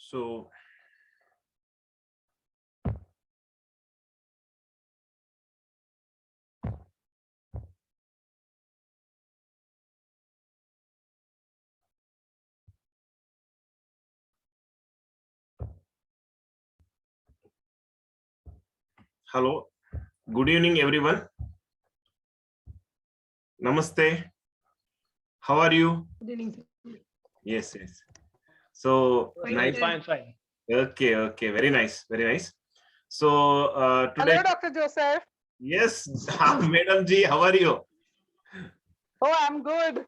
So hello, good evening everyone. Namaste. How are you? Good evening. Yes. So nice. Fine. Okay, very nice, very nice. So today, Hello, Dr. Joseph. yes, Madam Ji, how are you? Oh, I'm good.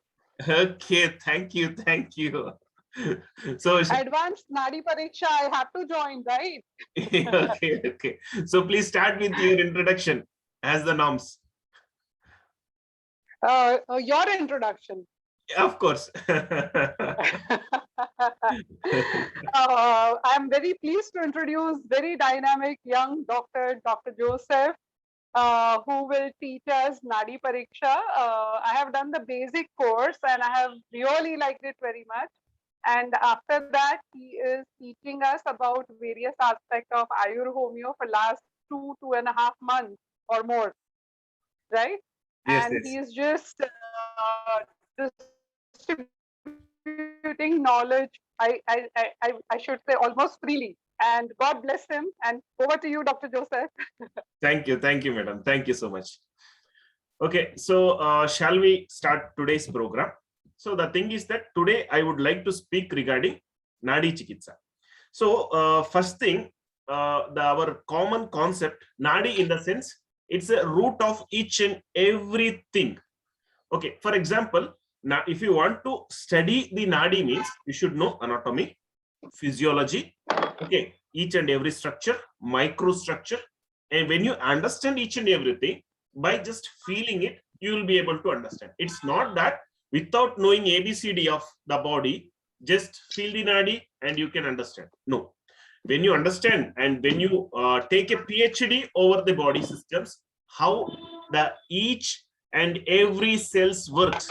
Okay, thank you. So Advanced Nadi Pariksha, I have to join, right? okay. So please start with your introduction as the norms. Your introduction. Of course. I'm very pleased to introduce very dynamic young Dr. Joseph, who will teach us Nadi Pariksha. I have done the basic course and I have really liked it very much. And after that, he is teaching us about various aspects of Ayur Homeo for last 2.5 months or more, right? Yes. He is just distributing knowledge, I should say almost freely. And God bless him. And over to you, Dr. Joseph. Thank you, madam. Thank you so much. Okay, so shall we start today's program? So the thing is that today I would like to speak regarding Nadi Chikitsa. So first thing, our common concept, Nadi in the sense, it's a root of each and everything. Okay, for example, now if you want to study the Nadi means you should know anatomy, physiology, okay, each and every structure, microstructure, and when you understand each and everything, by just feeling it, you will be able to understand. It's not that without knowing ABCD of the body, just feel the Nadi and you can understand. No. When you understand and when you take a PhD over the body systems, how the each and every cells works.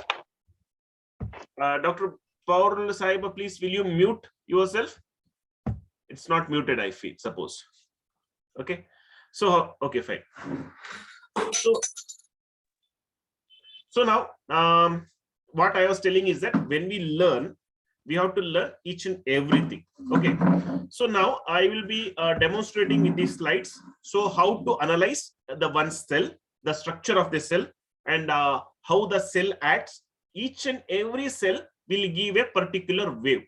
Dr. Paul Saiba, please will you mute yourself? It's not muted, I feel, suppose. Okay. So, okay, fine. So now, what I was telling is that when we learn, we have to learn each and everything. Okay. So now I will be demonstrating with these slides. So how to analyze the one cell, the structure of the cell, and how the cell acts. Each and every cell will give a particular wave.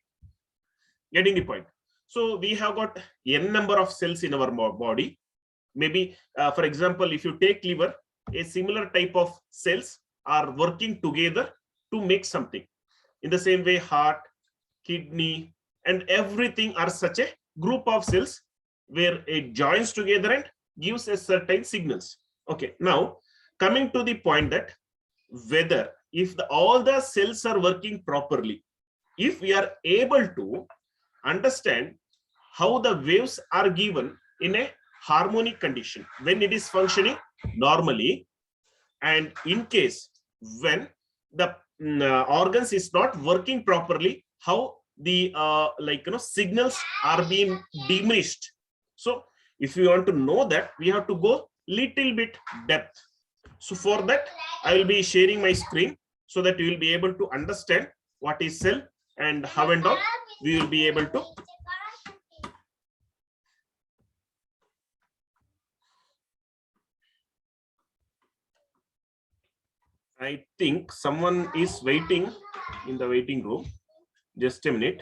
Getting the point? So we have got n number of cells in our body. Maybe, for example, if you take liver, a similar type of cells are working together to make something. In the same way, heart, kidney, and everything are such a group of cells where it joins together and gives a certain signals. Okay, now coming to the point that whether if all the cells are working properly, if we are able to understand how the waves are given in a harmonic condition when it is functioning normally, and in case when the organs is not working properly, how the signals are being diminished. So if you want to know that, we have to go little bit depth. So for that, I will be sharing my screen so that you will be able to understand what is cell and how and all we will be able to. I think someone is waiting in the waiting room. Just a minute.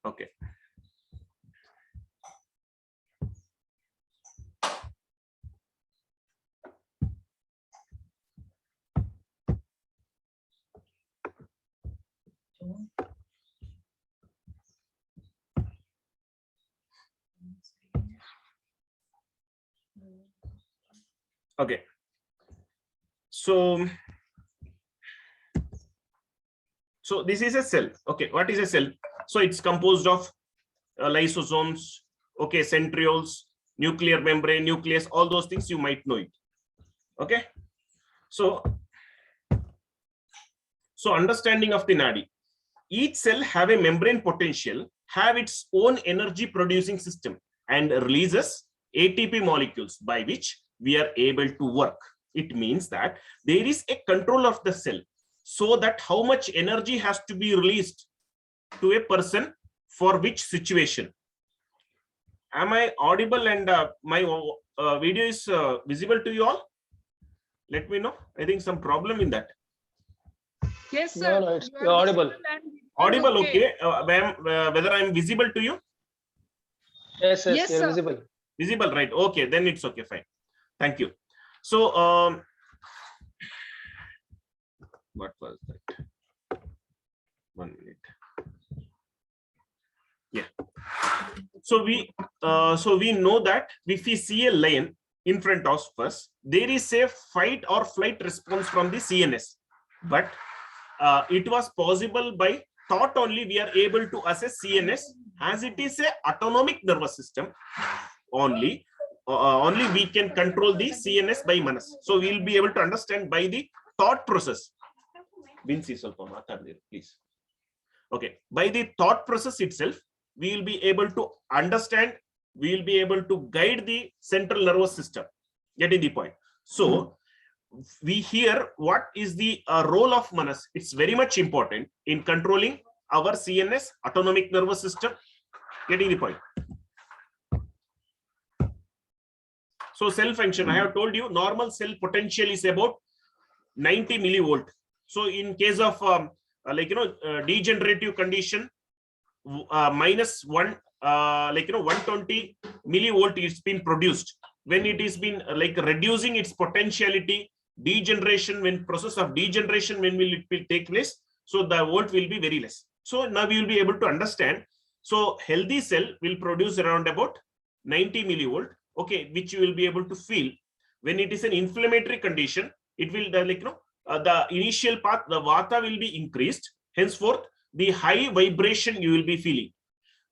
Okay. Okay. So this is a cell. Okay, what is a cell? So it's composed of lysosomes, Okay, centrioles, nuclear membrane, nucleus, all those things you might know it. Okay, so understanding of the nadi. Each cell have a membrane potential, have its own energy producing system, and releases ATP molecules by which we are able to work. It means that there is a control of the cell, so that how much energy has to be released to a person for which situation. Am I audible and my video is visible to you all? Let me know. I think some problem in that. Yes, sir. No, you're audible. Audible, okay. Whether I'm visible to you? Yes, Yes, you're sir. visible. Visible, right? Okay, then it's okay, fine. Thank you. So, what was that? 1 minute. Yeah. So we know that if we see a lion in front of us, there is a fight or flight response from the CNS, but it was possible by thought only we are able to assess CNS, as it is a autonomic nervous system. Only we can control the CNS by Manas. So we will be able to understand by the thought process. Please. Okay, by the thought process itself, we will be able to understand, we will be able to guide the central nervous system. Getting the point? So we hear what is the role of Manas. It's very much important in controlling our CNS, autonomic nervous system. Getting the point? So cell function, I have told you, normal cell potential is about 90 millivolt. So in case of degenerative condition, minus 120 millivolt is been produced. When it is been reducing its potentiality, degeneration, when process of degeneration, when will it take place? So the volt will be very less. So now we will be able to understand. So healthy cell will produce around about 90 millivolt. Okay, which you will be able to feel. When it is an inflammatory condition, it will the initial path, the vata will be increased. Henceforth, the high vibration you will be feeling.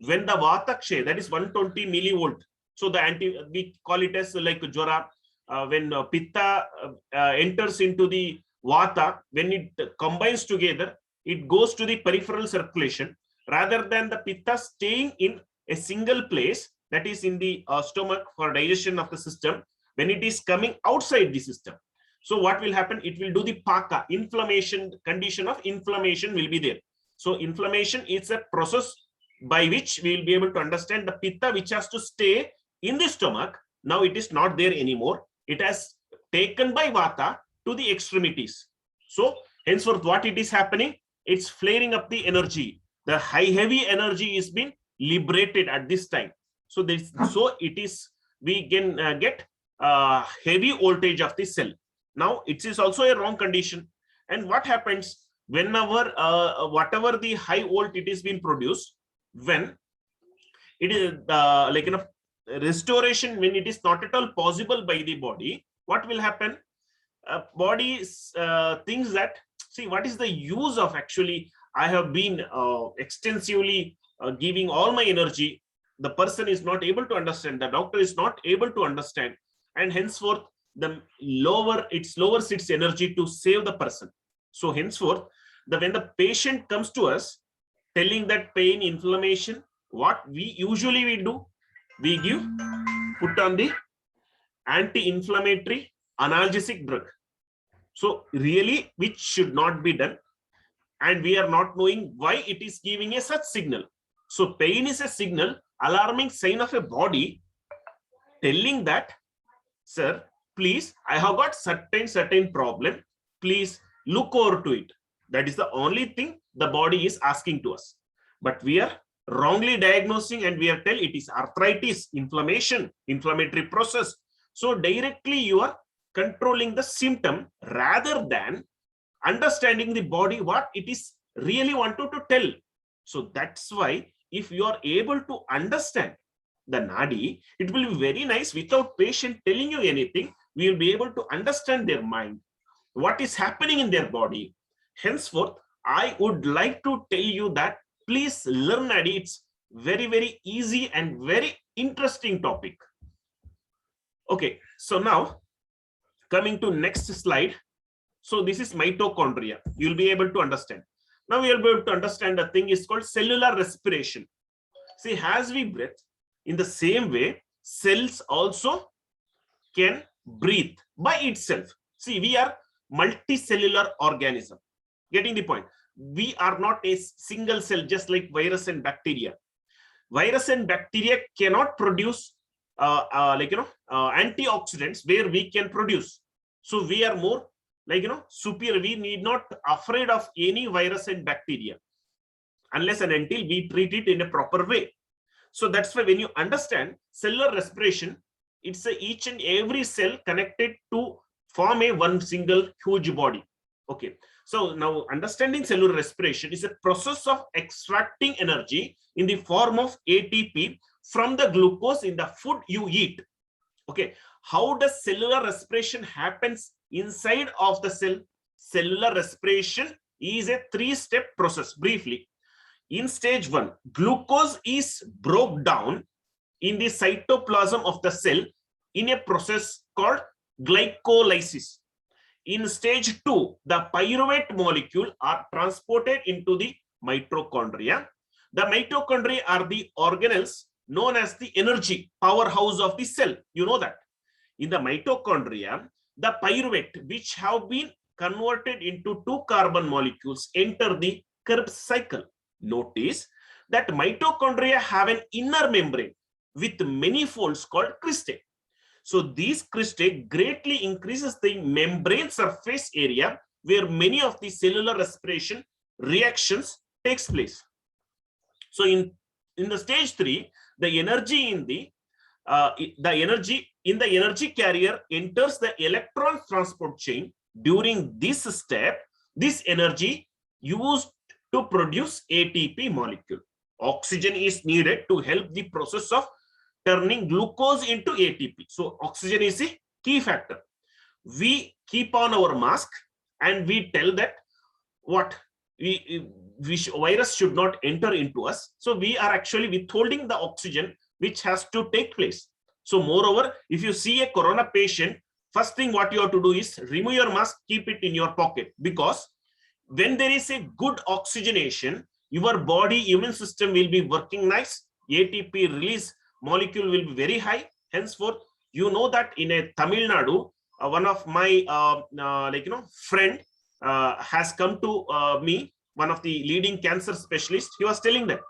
When the vata kshay, that is 120 millivolt. So we call it as like jwara. When pitta enters into the vata, when it combines together, it goes to the peripheral circulation rather than the pitta staying in a single place, that is in the stomach for digestion of the system. When it is coming outside the system, so what will happen? It will do the paka, inflammation, condition of inflammation will be there. So inflammation is a process by which we will be able to understand the pitta which has to stay in the stomach. Now it is not there anymore. It has taken by vata to the extremities. So henceforth, what it is happening? It's flaring up the energy. The heavy energy is being liberated at this time. So we can get heavy voltage of the cell. Now it is also a wrong condition. And what happens whenever whatever the high volt it is being produced, when it is restoration, when it is not at all possible by the body, what will happen? Body thinks that, see, what is the use of actually I have been extensively giving all my energy. The person is not able to understand, the doctor is not able to understand, and henceforth the it lowers its energy to save the person. So henceforth, when the patient comes to us telling that pain, inflammation, what we usually do, we put on the anti-inflammatory analgesic drug. So really, which should not be done, and we are not knowing why it is giving a such signal. So pain is a signal, alarming sign of a body telling that, sir, please, I have got certain problem, please look over to it. That is the only thing the body is asking to us. But we are wrongly diagnosing, and we are telling it is arthritis, inflammation, inflammatory process. So directly you are controlling the symptom rather than understanding the body, what it is really wanted to tell. So that's why if you are able to understand the nadi, it will be very nice. Without patient telling you anything, we will be able to understand their mind, what is happening in their body. Henceforth, I would like to tell you that please learn nadi. It's very, very easy and very interesting topic. Okay, so now coming to next slide. So this is mitochondria. You'll be able to understand. Now we will be able to understand the thing is called cellular respiration. See, as we breathe, in the same way, cells also can breathe by itself. See, we are multicellular organism. Getting the point? We are not a single cell, just like virus and bacteria. Virus and bacteria cannot produce antioxidants where we can produce. So we are more superior. We need not afraid of any virus and bacteria unless and until we treat it in a proper way. So that's why when you understand cellular respiration, it's each and every cell connected to form a one single huge body. Okay. So now understanding cellular respiration is a process of extracting energy in the form of ATP from the glucose in the food you eat. Okay. How does cellular respiration happens inside of the cell? Cellular respiration is a three-step process. Briefly, in stage 1, glucose is broken down in the cytoplasm of the cell in a process called glycolysis. In stage 2, the pyruvate molecule are transported into the mitochondria. The mitochondria are the organelles known as the energy powerhouse of the cell. You know that. In the mitochondria, the pyruvate, which have been converted into 2 carbon molecules, enter the Krebs cycle. Notice that mitochondria have an inner membrane with many folds called cristae. So these cristae greatly increases the membrane surface area where many of the cellular respiration reactions takes place. So in the stage 3, the energy in the energy carrier enters the electron transport chain. During this step, this energy used to produce ATP molecule. Oxygen is needed to help the process of turning glucose into ATP. So oxygen is a key factor. We keep on our mask and we tell that what virus should not enter into us. So we are actually withholding the oxygen which has to take place. So moreover, if you see a corona patient, first thing what you have to do is remove your mask, keep it in your pocket, because when there is a good oxygenation, your body immune system will be working nice. ATP release molecule will be very high. Henceforth, you know that in a Tamil Nadu, one of my friend has come to me, one of the leading cancer specialists. He was telling that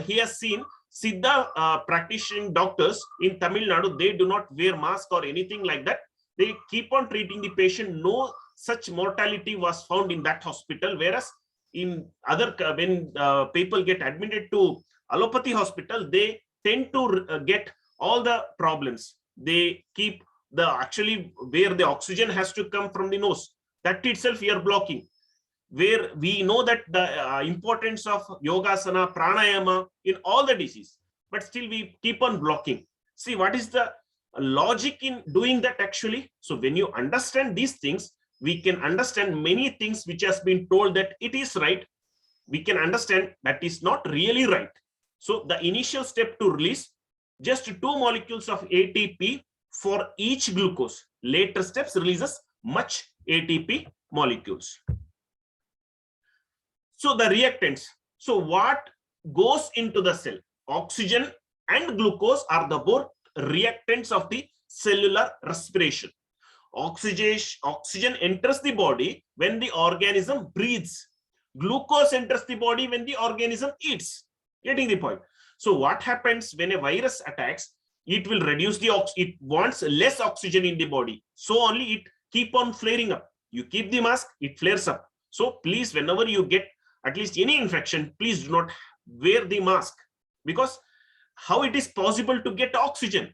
he has seen Siddha practicing doctors in Tamil Nadu. They do not wear mask or anything like that. They keep on treating the patient. No such mortality was found in that hospital. Whereas in other, when people get admitted to allopathy hospital, they tend to get all the problems. They keep the actually where the oxygen has to come from the nose. That itself ear blocking. Where we know that the importance of yogasana, pranayama in all the disease, but still we keep on blocking. See, what is the logic in doing that actually? So when you understand these things, we can understand many things which has been told that it is right. We can understand that is not really right. So the initial step to release just 2 molecules of ATP for each glucose. Later steps releases much ATP molecules. So the reactants. So what goes into the cell? Oxygen and glucose are the both reactants of the cellular respiration. Oxygen enters the body when the organism breathes. Glucose enters the body when the organism eats. Getting the point? So what happens when a virus attacks? It will reduce the it wants less oxygen in the body. So only it keep on flaring up. You keep the mask, it flares up. So please, whenever you get at least any infection, please do not wear the mask, because how it is possible to get oxygen?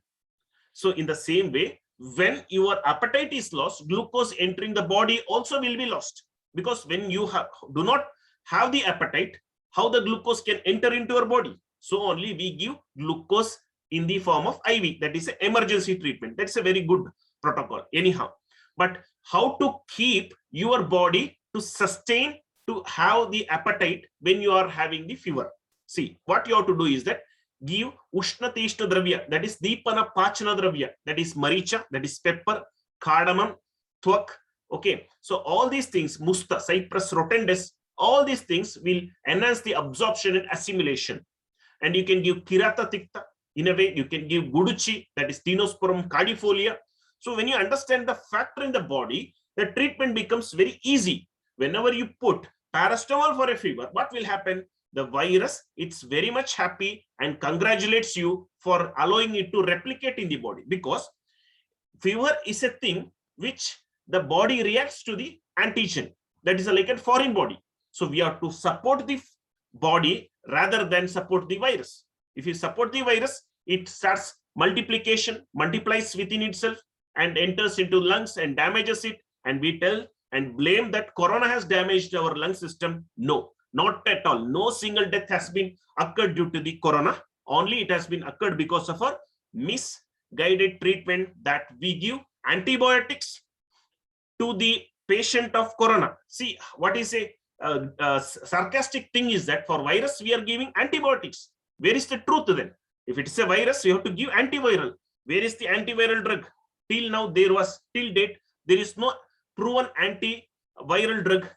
So in the same way, when your appetite is lost, glucose entering the body also will be lost, because when you do not have the appetite, how the glucose can enter into your body? So only we give glucose in the form of IV. That is an emergency treatment. That's a very good protocol anyhow. But how to keep your body to sustain, to have the appetite when you are having the fever? See, what you have to do is that give Ushna Tishna Dravya, that is Deepana Pachana Dravya, that is Maricha, that is pepper, cardamom, twak. Okay, so all these things, Musta, Cyprus rotundus, all these things will enhance the absorption and assimilation. And you can give Kirata Tikta, in a way, you can give Guduchi, that is Tinosporum cardifolia. So when you understand the factor in the body, the treatment becomes very easy. Whenever you put paracetamol for a fever, what will happen? The virus, it's very much happy and congratulates you for allowing it to replicate in the body, because fever is a thing which the body reacts to the antigen, that is like a foreign body. So we have to support the body rather than support the virus. If you support the virus, it starts multiplication, multiplies within itself and enters into lungs and damages it. And we tell and blame that corona has damaged our lung system. No, not at all. No single death has been occurred due to the corona. Only it has been occurred because of our misguided treatment that we give antibiotics to the patient of corona. See, what is a sarcastic thing is that for virus, we are giving antibiotics. Where is the truth then? If it is a virus, you have to give antiviral. Where is the antiviral drug? Till now, till date, there is no proven antiviral drug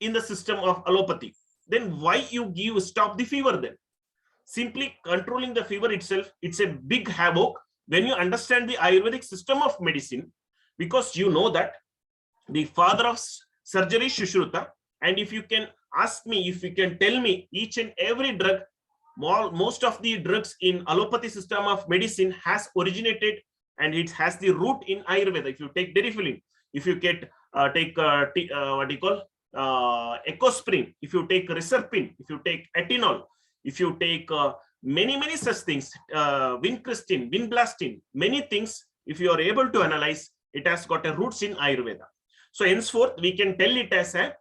in the system of allopathy. Then why you stop the fever then? Simply controlling the fever itself, it's a big havoc when you understand the Ayurvedic system of medicine, because you know that the father of surgery is Sushruta. And if you can ask me, if you can tell me each and every drug, most of the drugs in allopathy system of medicine has originated and it has the root in Ayurveda. If you take Derifilin, if you take what do you call Ecosprin, if you take Reserpine, if you take Etinol, if you take many such things, Vincristine, Vinblastine, many things, if you are able to analyze, it has got a roots in Ayurveda. So henceforth, we can tell it as a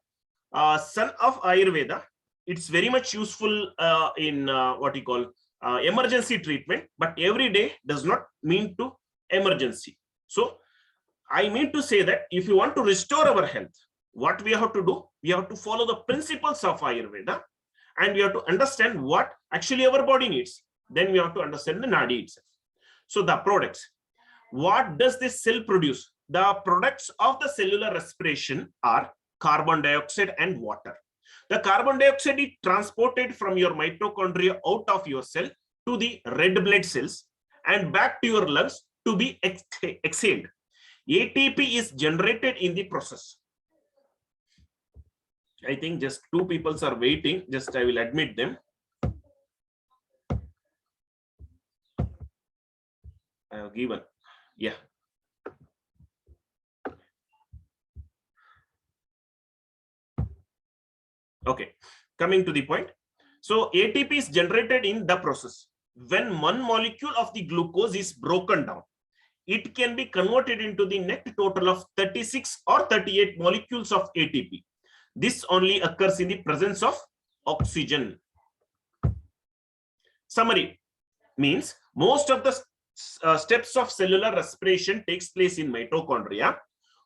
son of Ayurveda. It's very much useful in what you call emergency treatment, but every day does not mean to emergency. So I mean to say that if you want to restore our health, what we have to do, we have to follow the principles of Ayurveda, and we have to understand what actually our body needs. Then we have to understand the nadi itself. So the products, what does this cell produce? The products of the cellular respiration are carbon dioxide and water. The carbon dioxide is transported from your mitochondria out of your cell to the red blood cells and back to your lungs to be exhaled. ATP is generated in the process. I think just two people are waiting. Just I will admit them. I have given. Yeah. Okay, coming to the point. So ATP is generated in the process. When one molecule of the glucose is broken down, it can be converted into the net total of 36 or 38 molecules of ATP. This only occurs in the presence of oxygen. Summary means most of the steps of cellular respiration takes place in mitochondria.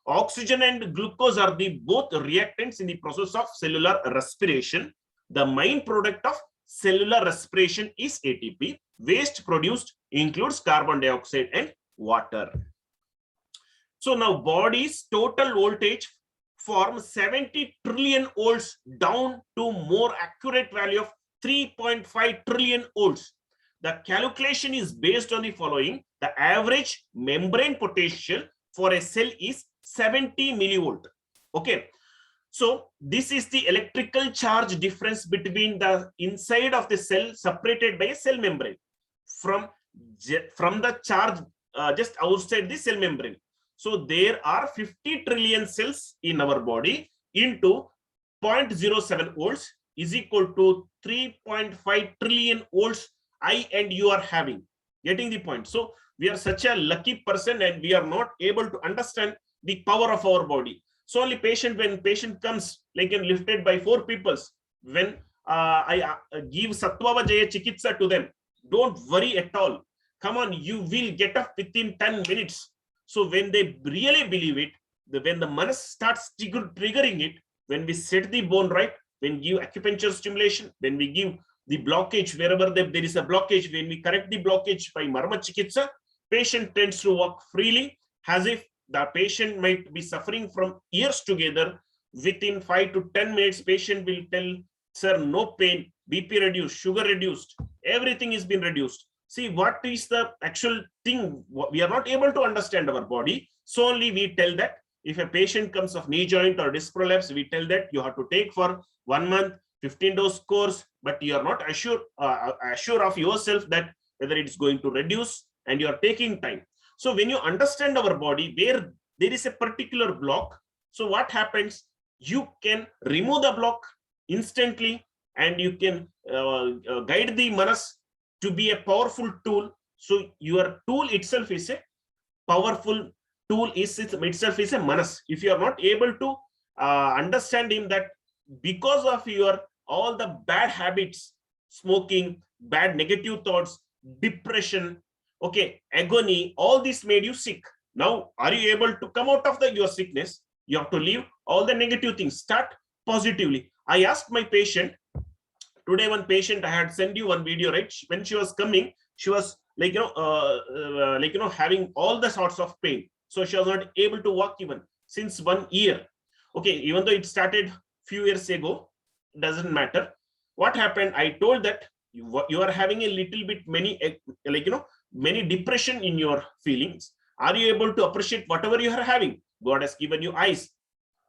Oxygen and glucose are the both reactants in the process of cellular respiration. The main product of cellular respiration is ATP. Waste produced includes carbon dioxide and water. So now body's total voltage forms 70 trillion volts down to more accurate value of 3.5 trillion volts. The calculation is based on the following. The average membrane potential for a cell is 70 millivolt. Okay. So this is the electrical charge difference between the inside of the cell separated by a cell membrane from the charge just outside the cell membrane. So there are 50 trillion cells in our body into 0.07 volts is equal to 3.5 trillion volts I and you are having. Getting the point? So we are such a lucky person and we are not able to understand the power of our body. So only when patient comes like lifted by 4 people, when I give Sattva Jaya Chikitsa to them, don't worry at all. Come on, you will get up within 10 minutes. So when they really believe it, when the manas starts triggering it, when we set the bone right, when we give acupuncture stimulation, when we give the blockage, wherever there is a blockage, when we correct the blockage by Marma Chikitsa, patient tends to walk freely, as if the patient might be suffering from years together. Within 5 to 10 minutes, patient will tell, sir, no pain, BP reduced, sugar reduced, everything is been reduced. See, what is the actual thing? We are not able to understand our body. So only we tell that if a patient comes of knee joint or disc prolapse, we tell that you have to take for 1 month, 15-dose course, but you are not sure of yourself that whether it's going to reduce, and you are taking time. So when you understand our body, where there is a particular block, so what happens? You can remove the block instantly, and you can guide the manas to be a powerful tool. So your tool itself is a powerful tool, itself is a manas. If you are not able to understand him, that because of your all the bad habits, smoking, bad negative thoughts, depression, okay, agony, all this made you sick. Now, are you able to come out of your sickness? You have to leave all the negative things, start positively. I asked my patient, today one patient, I had sent you one video, right? When she was coming, she was like, having all the sorts of pain. So she was not able to walk even since 1 year. Okay, even though it started few years ago, doesn't matter. What happened? I told that you are having a little bit many depression in your feelings. Are you able to appreciate whatever you are having? God has given you eyes.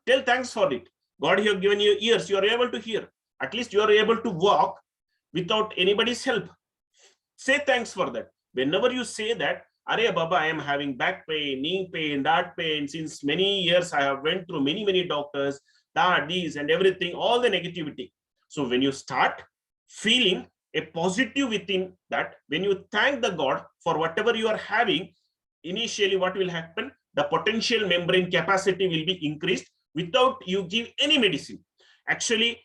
Tell thanks for it. God has given you ears. You are able to hear. At least you are able to walk without anybody's help. Say thanks for that. Whenever you say that, Arey Baba, I am having back pain, knee pain, that pain. Since many years, I have went through many doctors, that, these, and everything, all the negativity. So when you start feeling a positive within that, when you thank the God for whatever you are having, initially what will happen? The potential membrane capacity will be increased without you give any medicine. Actually,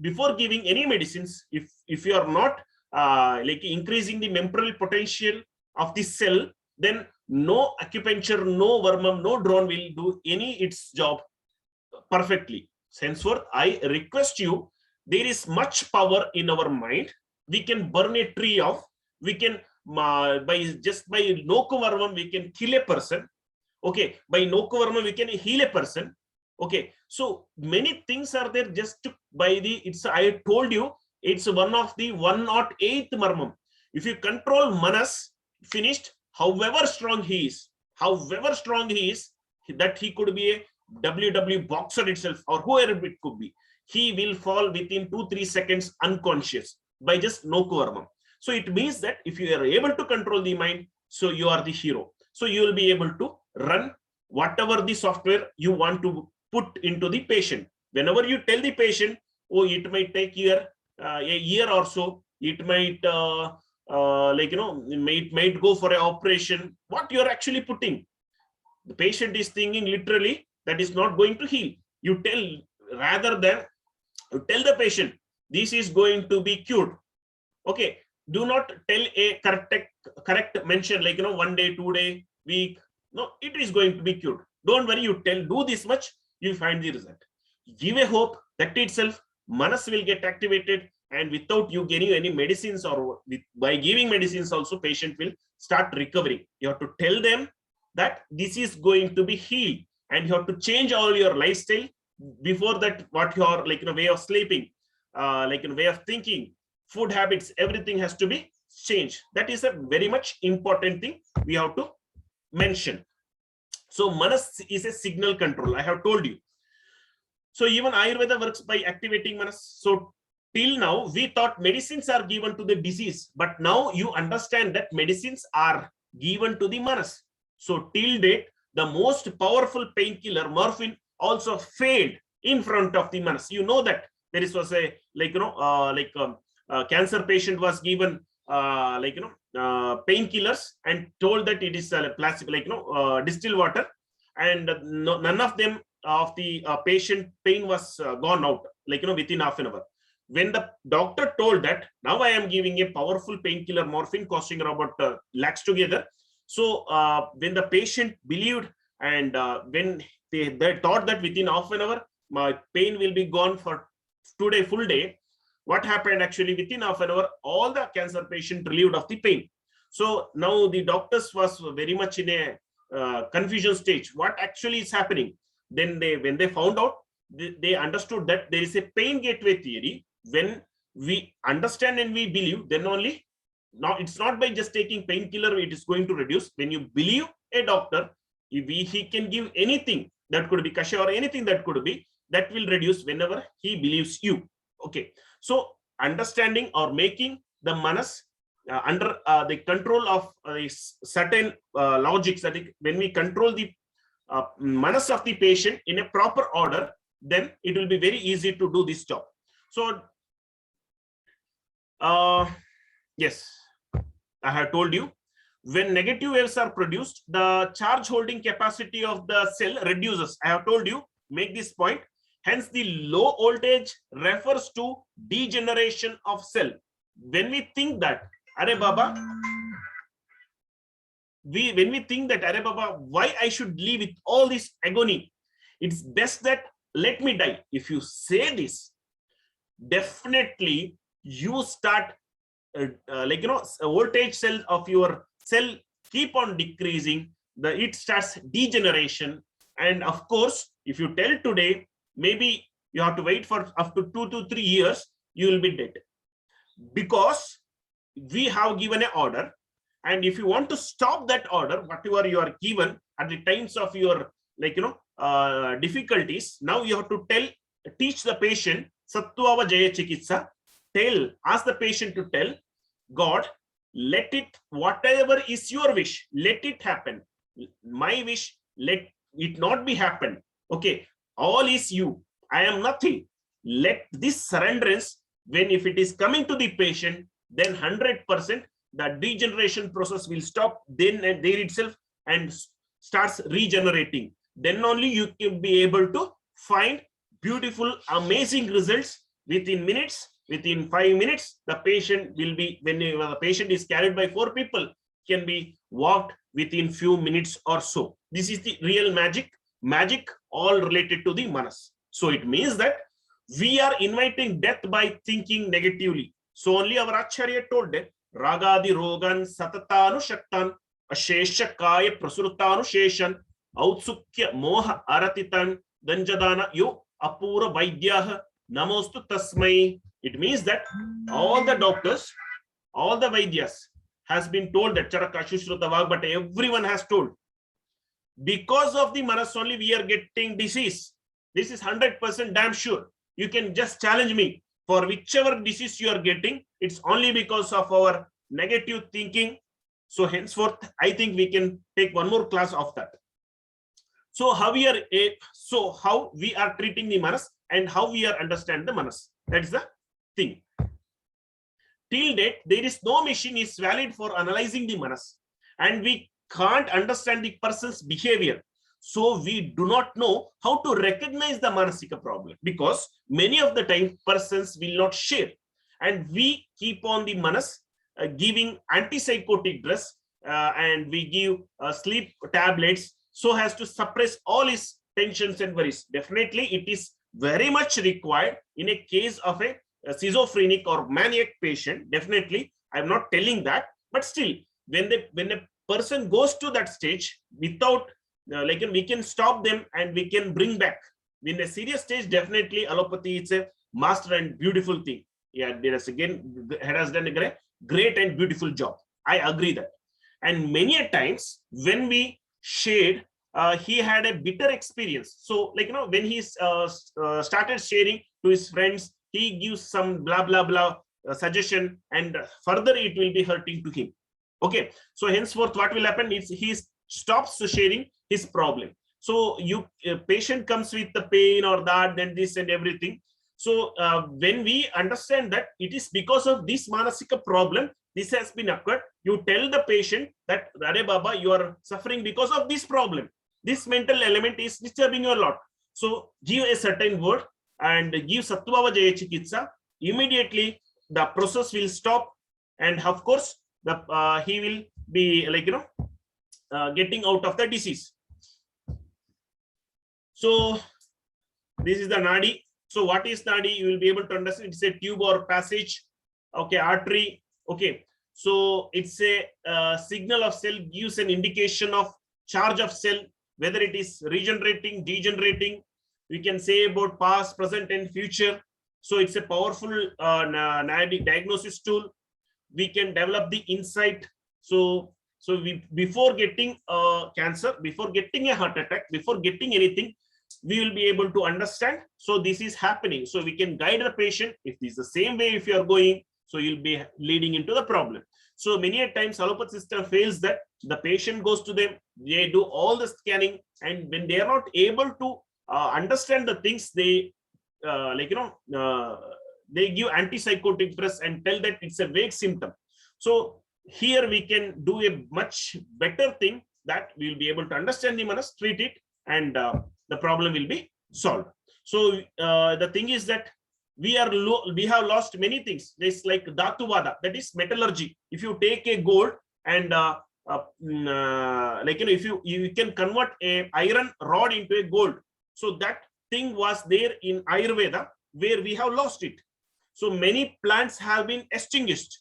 before giving any medicines, if you are not increasing the membrane potential of the cell, then no acupuncture, no Varmam, no drone will do its job perfectly. Henceforth, I request you, there is much power in our mind. We can burn a tree off. We can by Noku Varmam, we can kill a person. Okay, by Noku Varmam, we can heal a person. Okay, so many things are there just I told you, it's one of the 108th Marmam. If you control Manas, finished, however strong he is, that he could be a WWE boxer itself or whoever it could be, he will fall within 2-3 seconds unconscious by just Noku Varmam. So it means that if you are able to control the mind, so you are the hero. So you will be able to run whatever the software you want to put into the patient. Whenever you tell the patient, oh, it might take a year or so, it might it might go for an operation. What you are actually putting, the patient is thinking literally that is not going to heal. You tell, rather than you tell the patient this is going to be cured. Okay, do not tell a correct mention 1 day, 2 day, week. No, it is going to be cured. Don't worry, you do this much, you find the result. Give a hope, that itself Manas will get activated, and without you getting any medicines, or by giving medicines also, patient will start recovering. You have to tell them that this is going to be healed, and you have to change all your lifestyle. Before that, what your way of sleeping, way of thinking, food habits, everything has to be changed. That is a very much important thing we have to mention. So Manas is a signal control, I have told you. So even Ayurveda works by activating Manas. So till now, we thought medicines are given to the disease, but now you understand that medicines are given to the Manas. So till date, the most powerful painkiller, morphine, also failed in front of the Manas. You know that there was a cancer patient was given painkillers and told that it is placebo, distilled water, and none of them of the patient pain was gone out within half an hour. When the doctor told that now I am giving a powerful painkiller, morphine, costing about lakhs together. So when the patient believed, and when they thought that within half an hour my pain will be gone for today, full day, what happened actually within half an hour, all the cancer patient relieved of the pain. So now the doctors was very much in a confusion stage. What actually is happening? Then when they found out, they understood that there is a pain gateway theory. When we understand and we believe, then only, now it's not by just taking painkiller it is going to reduce. When you believe a doctor, he can give anything, that could be kasha or anything that could be, that will reduce whenever he believes you. Okay, so understanding or making the manas under the control of certain logics, that when we control the manas of the patient in a proper order, then it will be very easy to do this job. So yes, I have told you, when negative waves are produced, the charge holding capacity of the cell reduces. I have told you, make this point. Hence, the low voltage refers to degeneration of cell. When we think that, Are Baba, when we think that, Are Baba, why I should live with all this agony? It's best that let me die. If you say this, definitely you start voltage cell of your cell keep on decreasing, it starts degeneration. And of course, if you tell today, maybe you have to wait for up to 2 to 3 years, you will be dead, because we have given an order. And if you want to stop that order, whatever you are given at the times of your difficulties, now you have to teach the patient Sattva Jaya Chikitsa. Ask the patient to tell God, let it, whatever is your wish, let it happen. My wish, let it not be happen. Okay, all is you. I am nothing. Let this surrenderance, when if it is coming to the patient, then 100% the degeneration process will stop then and there itself and starts regenerating. Then only you can be able to find beautiful, amazing results within minutes. Within 5 minutes, the patient will be, when the patient is carried by 4 people, can be walked within few minutes or so. This is the real magic all related to the manas. So it means that we are inviting death by thinking negatively. So only our Acharya told that Ragadi Rogan Satatanu Shaktan Ashesha Kaya Prasurtanu Sheshan Outsukya Moha Aratitan Danjadana Yo Apura Vaidyaha Namostu Tasmai. It means that all the doctors, all the Vaidyas has been told that Charakashushruta, but everyone has told, because of the manas only we are getting disease. This is 100% damn sure. You can just challenge me for whichever disease you are getting. It's only because of our negative thinking. So henceforth, I think we can take one more class of that. So how we are treating the manas and how we are understand the manas. That's the thing. Till date, there is no machine is valid for analyzing the manas, and we can't understand the person's behavior. So we do not know how to recognize the manasika problem, because many of the time persons will not share, and we keep on the manas giving antipsychotic drugs and we give sleep tablets so as to suppress all his tensions and worries. Definitely, it is very much required in a case of a schizophrenic or maniac patient. Definitely, I'm not telling that, but still, when a person goes to that stage without we can stop them and we can bring back. In a serious stage, definitely allopathy is a master and beautiful thing. Yeah, has done a great and beautiful job. I agree that. And many a times when we shared, he had a bitter experience. So when he started sharing to his friends, he gives some blah blah blah suggestion, and further it will be hurting to him. Okay, so henceforth what will happen is he stops sharing his problem. So patient comes with the pain or that, then this and everything. So when we understand that it is because of this manasika problem, this has been occurred, you tell the patient that, Are Baba, you are suffering because of this problem. This mental element is disturbing you a lot. So give a certain word and give Sattva Jaya Chikitsa. Immediately the process will stop, and of course he will be getting out of the disease. So this is the nadi. So what is nadi? You will be able to understand. It's a tube or passage. Okay, artery. Okay, so it's a signal of cell, gives an indication of charge of cell, whether it is regenerating, degenerating. We can say about past, present, and future. So it's a powerful diagnosis tool. We can develop the insight. So we, before getting cancer, before getting a heart attack, before getting anything, we will be able to understand. So this is happening. So we can guide the patient. If this is the same way, if you are going, so you'll be leading into the problem. So many a times allopathy system fails that the patient goes to them, they do all the scanning, and when they are not able to understand the things, they they give antipsychotic drugs and tell that it's a vague symptom. So here we can do a much better thing, that we will be able to understand the manas, treat it, and the problem will be solved. So the thing is that we have lost many things. This like Dhatuvada, that is metallurgy. If you take a gold and if you can convert a iron rod into a gold, so that thing was there in Ayurveda, where we have lost it. So many plants have been extinguished.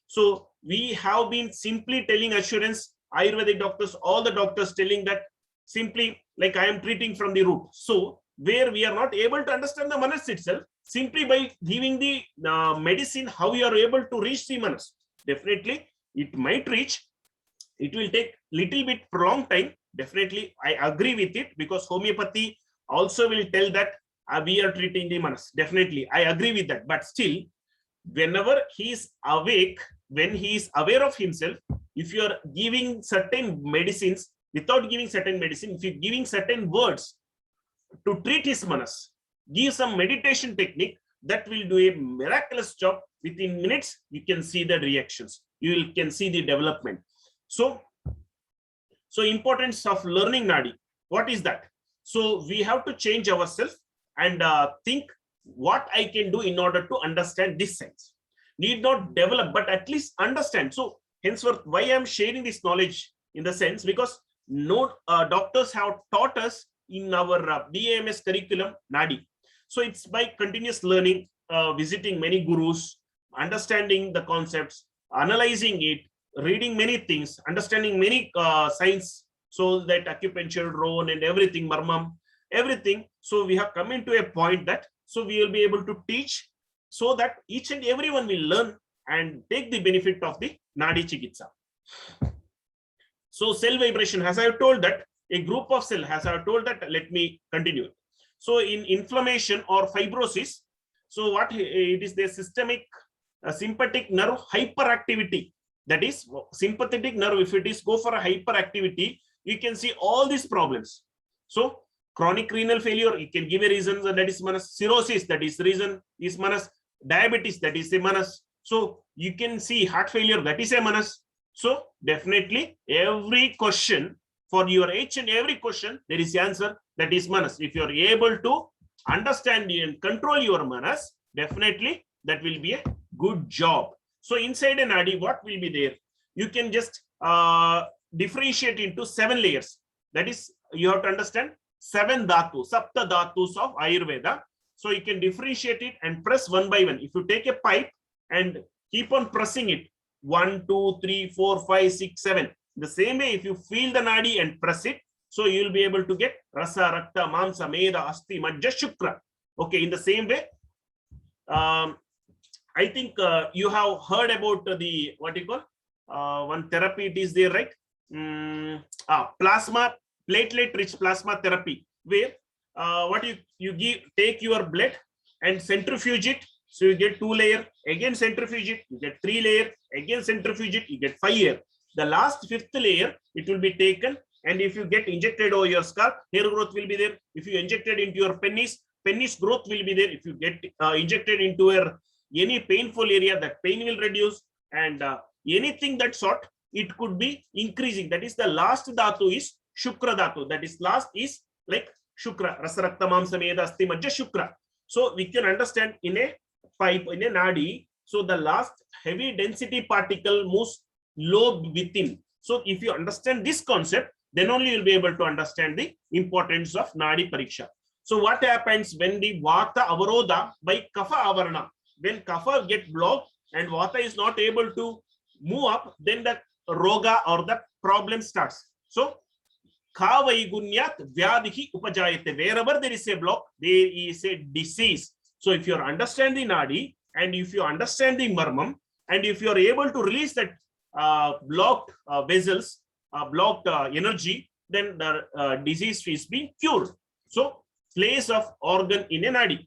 So we have been simply telling assurance, Ayurvedic doctors, all the doctors telling that simply like I am treating from the root. So where we are not able to understand the manas itself, simply by giving the medicine, how you are able to reach the manas. Definitely it might reach. It will take little bit prolonged time. Definitely I agree with it, because homeopathy also will tell that we are treating the manas. Definitely I agree with that. But still, whenever he is awake, when he is aware of himself, if you are giving certain medicines, without giving certain medicine, if you're giving certain words to treat his manas, give some meditation technique, that will do a miraculous job. Within minutes, you can see the reactions. You can see the development. So importance of learning Nadi. What is that? So we have to change ourselves and think what I can do in order to understand this science. Need not develop, but at least understand. So henceforth, why I am sharing this knowledge in the sense, because no doctors have taught us in our BAMS curriculum Nadi. So it's by continuous learning, visiting many gurus, understanding the concepts, analyzing it, reading many things, understanding many science, so that acupuncture, drone, and everything, marmam, everything. So we have come into a point that, so we will be able to teach, so that each and everyone will learn and take the benefit of the Nadi Chikitsa. So cell vibration, as I have told that, a group of cell, as I have told that, let me continue. So in inflammation or fibrosis, so what it is, the systemic sympathetic nerve hyperactivity. That is sympathetic nerve, if it is go for a hyperactivity, you can see all these problems. So chronic renal failure, you can give a reason, that is manas. Cirrhosis, that is reason is manas. Diabetes, that is a manas. So you can see heart failure, that is a manas. So definitely every question, for your each and every question, there is the answer, that is manas. If you are able to understand and control your manas, definitely that will be a good job. So inside an Nadi, what will be there? You can just differentiate into 7 layers. That is, you have to understand 7 dhatu, sapta dhatus of Ayurveda. So you can differentiate it and press one by one. If you take a pipe and keep on pressing it, 1, 2, 3, 4, 5, 6, 7. The same way, if you feel the Nadi and press it, so you will be able to get rasa, rakta, mamsa, meda, asti, majja, shukra. Okay, in the same way, I think you have heard about the, what you call, one therapy it is there, right? Plasma, platelet-rich plasma therapy, where what you give, take your blood and centrifuge it. So you get 2 layer, again centrifuge it, you get 3 layer, again centrifuge it, you get 5 layer. The last 5th layer, it will be taken, and if you get injected over your scalp, hair growth will be there. If you injected into your penis growth will be there. If you get injected into any painful area, that pain will reduce, and anything that sort, it could be increasing. That is the last dhatu is shukra dhatu. That is last is like shukra, rasa, rakta, mamsa, meda, asti, majja, shukra. So we can understand in a pipe, in a Nadi, so the last heavy density particle moves low within. So if you understand this concept, then only you'll be able to understand the importance of Nadi Pariksha. So what happens when the vata avarodha by kapha avarana? When kapha get blocked and vata is not able to move up, then the roga or the problem starts. So Kavaigunyat Vyadihi Upajayate. Wherever there is a block, there is a disease. So if you understand the nadi and if you understand the marmam and if you are able to release that blocked vessels, blocked energy, then the disease is being cured. So place of organ in a nadi.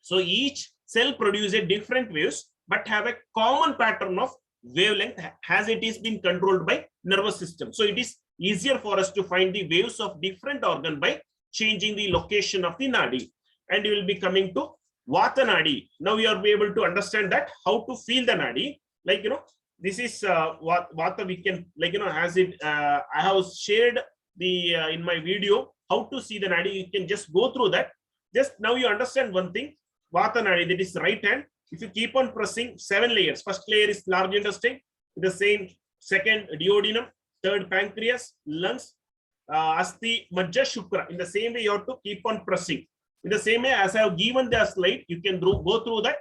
So each cell produces a different waves but have a common pattern of wavelength as it is being controlled by nervous system. So it is easier for us to find the waves of different organ by changing the location of the nadi. And you will be coming to vata nadi. Now we are able to understand that how to feel the nadi. Like, this is vata we can, like, as it, I have shared the in my video how to see the nadi. You can just go through that. Just now you understand one thing. Vata nadi, that is right hand. If you keep on pressing 7 layers, first layer is large intestine, the same, second duodenum, third pancreas, lungs, asti, majja, shukra. In the same way, you have to keep on pressing. In the same way, as I have given the slide, you can go through that.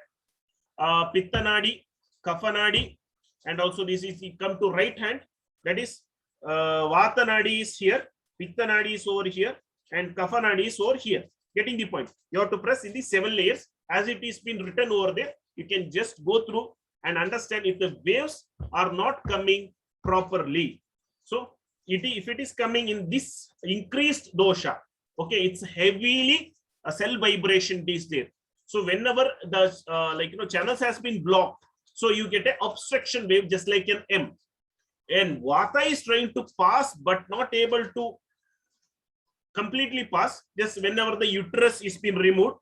Pitta nadi, kapha nadi, and also this is, you come to right hand. That is, vata nadi is here, pitta nadi is over here, and kapha nadi is over here. Getting the point? You have to press in the 7 layers. As it is been written over there, you can just go through and understand if the waves are not coming properly. So if it is coming in this increased dosha, okay, it's heavily a cell vibration is there. So whenever the channels has been blocked, so you get an obstruction wave just like an M. And vata is trying to pass but not able to completely pass. Just whenever the uterus is been removed,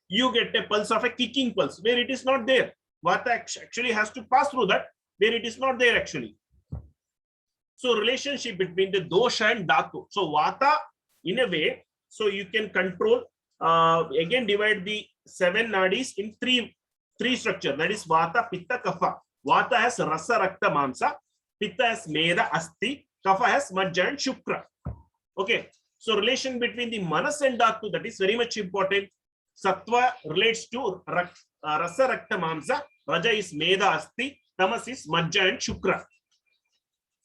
you get a pulse of a kicking pulse where it is not there. Vata actually has to pass through that where it is not there actually. So relationship between the dosha and dhatu. So vata in a way, so you can control, again divide the 7 nadis in three structure. That is vata, pitta, kapha. Vata has rasa, rakta, mamsa. Pitta has meda, asti. Kapha has majja and shukra. Okay. So relation between the manas and dhatu, that is very much important. Sattva relates to rasa, rakta, mamsa. Raja is meda, asti. Tamas is majja and shukra.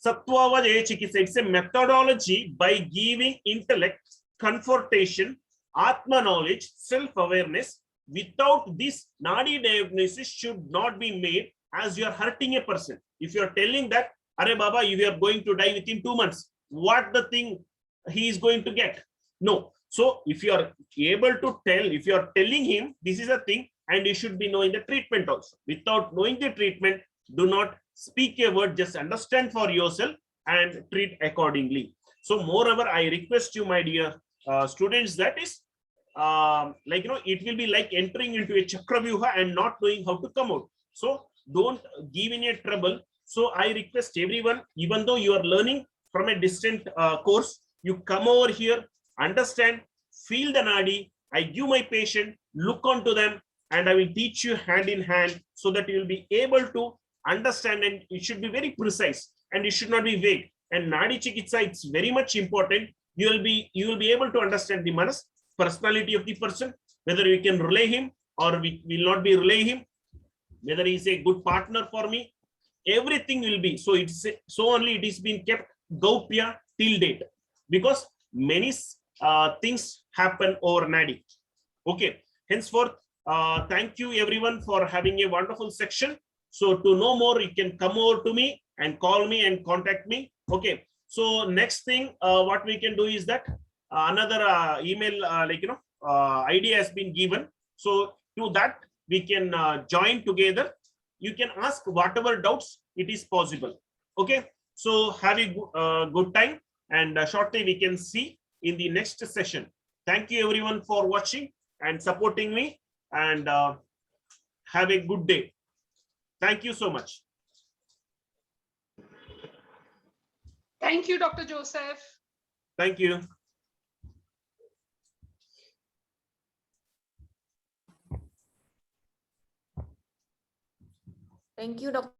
Sattva chikitsa, it's a methodology by giving intellect, confrontation, atma knowledge, self-awareness. Without this, nadi diagnosis should not be made as you are hurting a person. If you are telling that, Are Baba, you are going to die within 2 months, what the thing he is going to get? No. So if you are able to tell, if you are telling him this is a thing, and you should be knowing the treatment also. Without knowing the treatment, do not speak a word, just understand for yourself and treat accordingly. So moreover, I request you, my dear students, that is it will be like entering into a chakravyuha and not knowing how to come out. So don't give any trouble. So I request everyone, even though you are learning from a distant course, you come over here, understand, feel the nadi. I give my patient, look onto them, and I will teach you hand in hand so that you will be able to understand, and it should be very precise and it should not be vague. And nadi chikitsa, it's very much important. You will be able to understand the manas, personality of the person, whether we can relay him or we will not be relay him, whether he is a good partner for me. Everything will be so. It's so only it is being kept gaupya till date, because many things happen over nadi. Okay. Henceforth, thank you everyone for having a wonderful section. So to know more, you can come over to me and call me and contact me. Okay. So next thing, what we can do is that another email ID has been given. So to that we can join together. You can ask whatever doubts it is possible. Okay. So have a good time, and shortly we can see in the next session. Thank you everyone for watching and supporting me, and have a good day. Thank you so much. Thank you, Dr. Joseph. Thank you. Thank you, Dr.